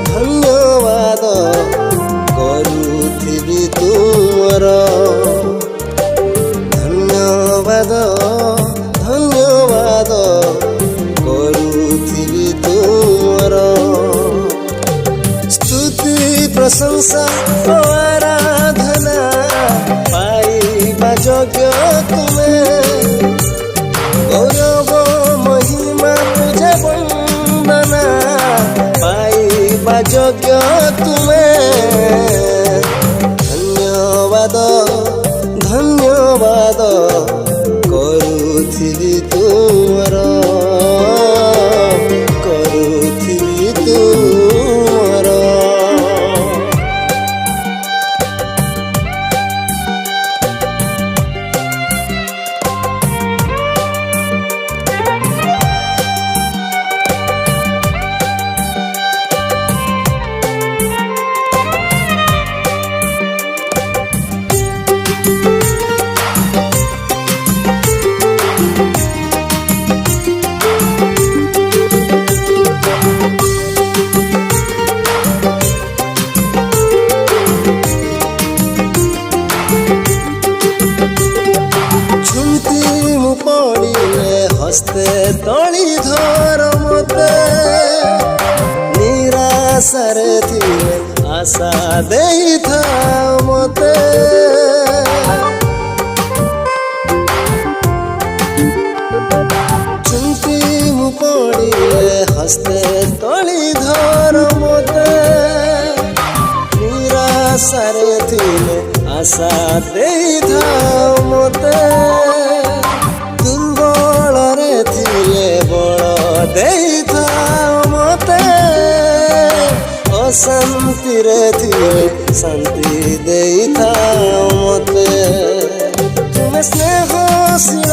ଧନ୍ୟବାଦ କରୁଥିବି ତୁମର। ଧନ୍ୟବାଦ ଧନ୍ୟବାଦ କରୁଥିବି ତୁମର। ସ୍ତୁତି ପ୍ରଶଂସା ଓ ଆରାଧନା ପାଇବା ଯୋଗ୍ୟ ତୁମେ। ଗୌରବ ମହିମା ପୂଜା ବନ୍ଦନା ପାଇବା ଯୋଗ୍ୟ ତୁମେ। ଧନ୍ୟବାଦ ଧନ୍ୟବାଦ କରୁଥିବି ତୁମର। କରୁଥିବି ତୁମର। ପଡ଼ିଲେ ହସ୍ତେ ତଳି ଧର ମତେ। ନିରାଶାରେ ଥିଲେ ଆଶା ଦେଇଥାଅ ମତେ। ଝୁଣ୍ଟି ମୁଁ ପଡ଼ିଲେ ହସ୍ତେ ତଳି ଧର ମତେ। ନିରାଶାରେ ଥିଲେ ଆଶା ଦେଇଥାଅ ମତେ। ଦୁର୍ବଳରେ ଥିଲେ ବଳ ଦେଇଥାଅ ମତେ। ଅଶାନ୍ତିରେ ଥିଲେ ଶାନ୍ତି ଦେଇଥାଅ ମତେ। ତୁମେ ସ୍ନେହଶୀଳ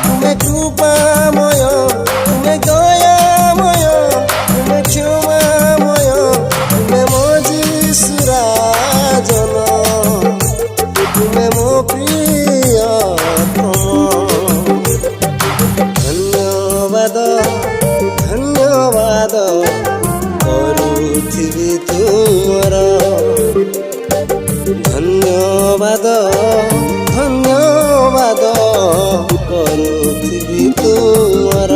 ତୁମେ କୃପାମୟ ତୁମେ ଦୟାମୟ ତୁମେ କ୍ଷମାମୟ ତୁମେ ମୋ ଯୀଶୁ ରାଜନ। ତୁମେ ମୋ ପ୍ରିୟତମ। ଧନ୍ୟବାଦ ଧନ୍ୟବାଦ କରୁଥିବି ତୁମର। ଧନ୍ୟବାଦ ଧନ୍ୟବାଦ କରୁଥିବି ତୁମର।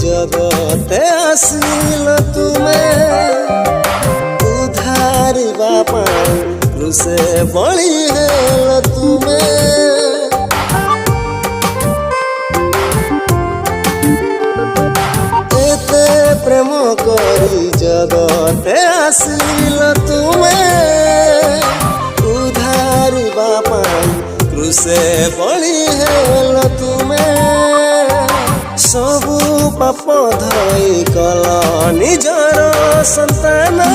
ଜଗତେ ଆସିଲ ତୁମେ ଉଦ୍ଧାରିବା ପାଇଁ କ୍ରୁଶେ ବଳି ହେଲ ତୁମେ। ଏତେ ପ୍ରେମ କରି ଜଗତେ ଆସିଲ ତୁମେ ଉଦ୍ଧାରିବା ପାଇଁ କ୍ରୁଶେ ବଳି ହେଲ ତୁମେ। ସବୁ ପାପ ଧୋଇ କଲ ନିଜର ସନ୍ତାନ।